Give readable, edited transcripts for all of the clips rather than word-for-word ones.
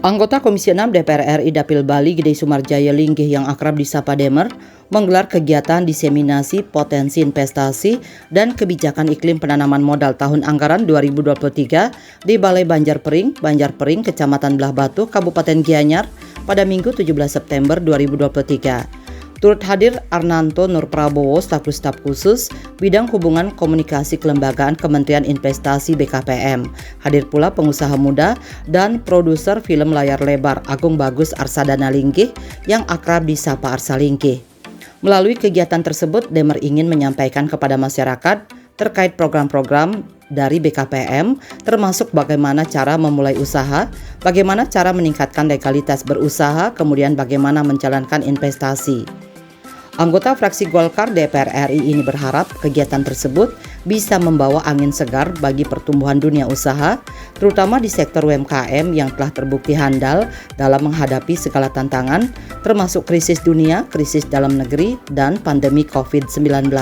Anggota Komisi 6 DPR RI Dapil Bali Gede Sumarjaya Linggih yang akrab disapa Demer menggelar kegiatan diseminasi potensi investasi dan kebijakan iklim penanaman modal tahun anggaran 2023 di Balai Banjarpering, Kecamatan Belah Batu, Kabupaten Gianyar pada Minggu 17 September 2023. Turut hadir Arnanto Nur Prabowo, staf khusus bidang hubungan komunikasi kelembagaan Kementerian Investasi BKPM. Hadir pula pengusaha muda dan produser film layar lebar Agung Bagus Arsadana Linggih yang akrab disapa Arsa Linggih. Melalui kegiatan tersebut, Demer ingin menyampaikan kepada masyarakat terkait program-program dari BKPM, termasuk bagaimana cara memulai usaha, bagaimana cara meningkatkan legalitas berusaha, kemudian bagaimana menjalankan investasi. Anggota fraksi Golkar DPR RI ini berharap kegiatan tersebut bisa membawa angin segar bagi pertumbuhan dunia usaha, terutama di sektor UMKM yang telah terbukti handal dalam menghadapi segala tantangan, termasuk krisis dunia, krisis dalam negeri, dan pandemi COVID-19.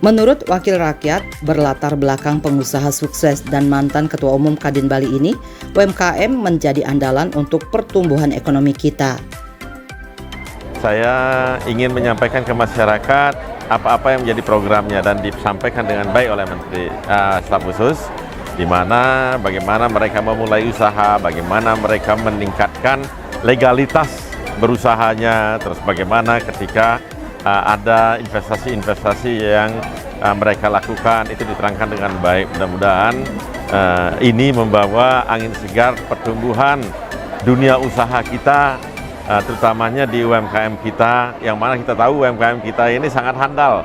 Menurut Wakil Rakyat berlatar belakang pengusaha sukses dan mantan Ketua Umum Kadin Bali ini, UMKM menjadi andalan untuk pertumbuhan ekonomi kita. Saya ingin menyampaikan ke masyarakat apa-apa yang menjadi programnya dan disampaikan dengan baik oleh Menteri Staf Khusus, di mana bagaimana mereka memulai usaha, bagaimana mereka meningkatkan legalitas berusahanya, terus bagaimana ketika ada investasi-investasi yang mereka lakukan itu diterangkan dengan baik. Mudah-mudahan ini membawa angin segar pertumbuhan dunia usaha kita, terutamanya di UMKM kita, yang mana kita tahu UMKM kita ini sangat handal,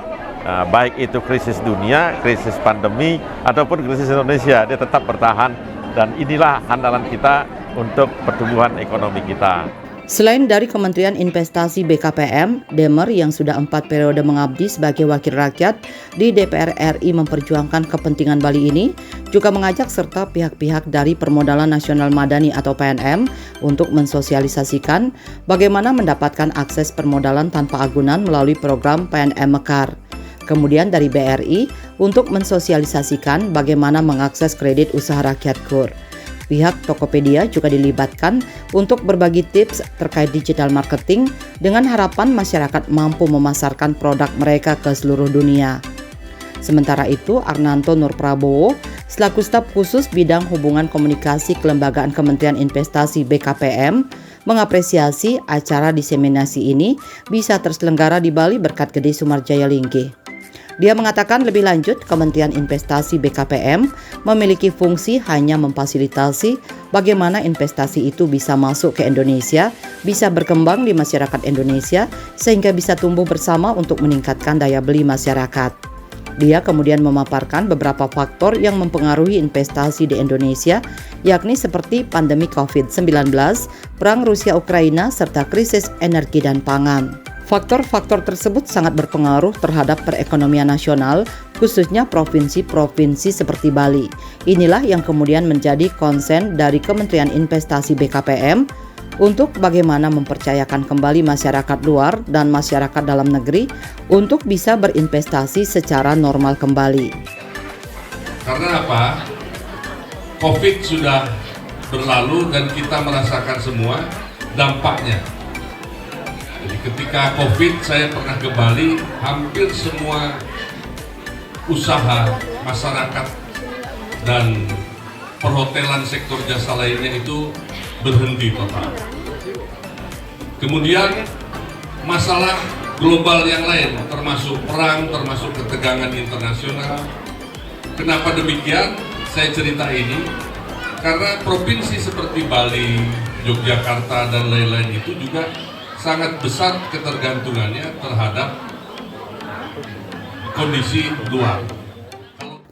baik itu krisis dunia, krisis pandemi, ataupun krisis Indonesia, dia tetap bertahan, dan inilah handalan kita untuk pertumbuhan ekonomi kita. Selain dari Kementerian Investasi BKPM, Demer yang sudah 4 periode mengabdi sebagai wakil rakyat di DPR RI memperjuangkan kepentingan Bali ini, juga mengajak serta pihak-pihak dari Permodalan Nasional Madani atau PNM untuk mensosialisasikan bagaimana mendapatkan akses permodalan tanpa agunan melalui program PNM Mekar. Kemudian dari BRI untuk mensosialisasikan bagaimana mengakses kredit usaha rakyat KUR. Pihak Tokopedia juga dilibatkan untuk berbagi tips terkait digital marketing dengan harapan masyarakat mampu memasarkan produk mereka ke seluruh dunia. Sementara itu, Arnanto Nur Prabowo, selaku staf khusus bidang hubungan komunikasi kelembagaan Kementerian Investasi BKPM, mengapresiasi acara diseminasi ini bisa terselenggara di Bali berkat Gede Sumarjaya Linggih. Dia mengatakan lebih lanjut, Kementerian Investasi BKPM memiliki fungsi hanya memfasilitasi bagaimana investasi itu bisa masuk ke Indonesia, bisa berkembang di masyarakat Indonesia, sehingga bisa tumbuh bersama untuk meningkatkan daya beli masyarakat. Dia kemudian memaparkan beberapa faktor yang mempengaruhi investasi di Indonesia, yakni seperti pandemi COVID-19, perang Rusia-Ukraina, serta krisis energi dan pangan. Faktor-faktor tersebut sangat berpengaruh terhadap perekonomian nasional, khususnya provinsi-provinsi seperti Bali. Inilah yang kemudian menjadi konsen dari Kementerian Investasi BKPM untuk bagaimana mempercayakan kembali masyarakat luar dan masyarakat dalam negeri untuk bisa berinvestasi secara normal kembali. Karena apa? COVID sudah berlalu dan kita merasakan semua dampaknya. Jadi ketika COVID saya pernah ke Bali, hampir semua usaha masyarakat dan perhotelan sektor jasa lainnya itu berhenti total. Kemudian masalah global yang lain, termasuk perang, termasuk ketegangan internasional. Kenapa demikian? Saya cerita ini karena provinsi seperti Bali, Yogyakarta dan lain-lain itu juga sangat besar ketergantungannya terhadap kondisi luar.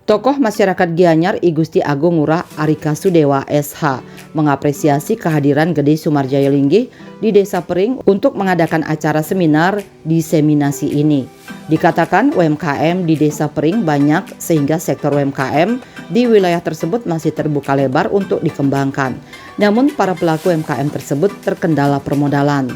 Tokoh masyarakat Gianyar I Gusti Agung Ngurah Arika Sudewa SH mengapresiasi kehadiran Gede Sumarjaya Linggih di Desa Pering untuk mengadakan acara seminar diseminasi ini. Dikatakan UMKM di Desa Pering banyak sehingga sektor UMKM di wilayah tersebut masih terbuka lebar untuk dikembangkan. Namun para pelaku UMKM tersebut terkendala permodalan.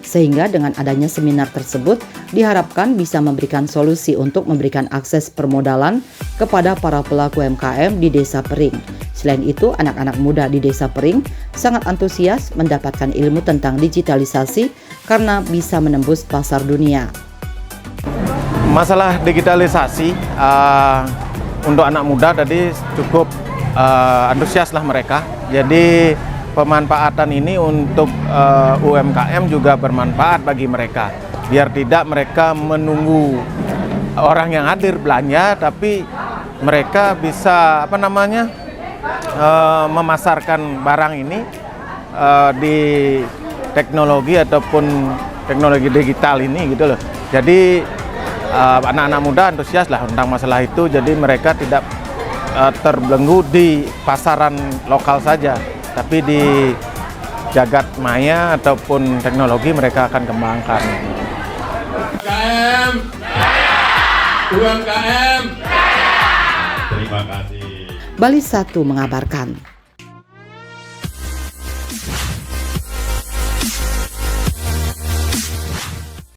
Sehingga dengan adanya seminar tersebut diharapkan bisa memberikan solusi untuk memberikan akses permodalan kepada para pelaku UMKM di Desa Pering, Selain itu, anak-anak muda di Desa Pering sangat antusias mendapatkan ilmu tentang digitalisasi karena bisa menembus pasar dunia. Masalah digitalisasi untuk anak muda tadi cukup antusias lah mereka. Jadi pemanfaatan ini untuk UMKM juga bermanfaat bagi mereka. Biar tidak mereka menunggu orang yang hadir belanja, tapi mereka bisa memasarkan barang ini di teknologi ataupun teknologi digital ini gitu loh. Jadi anak-anak muda antusias lah tentang masalah itu, jadi mereka tidak terbelenggu di pasaran lokal saja, tapi di jagat maya ataupun teknologi mereka akan kembangkan. UMKM. Terima kasih. Bali 1 mengabarkan.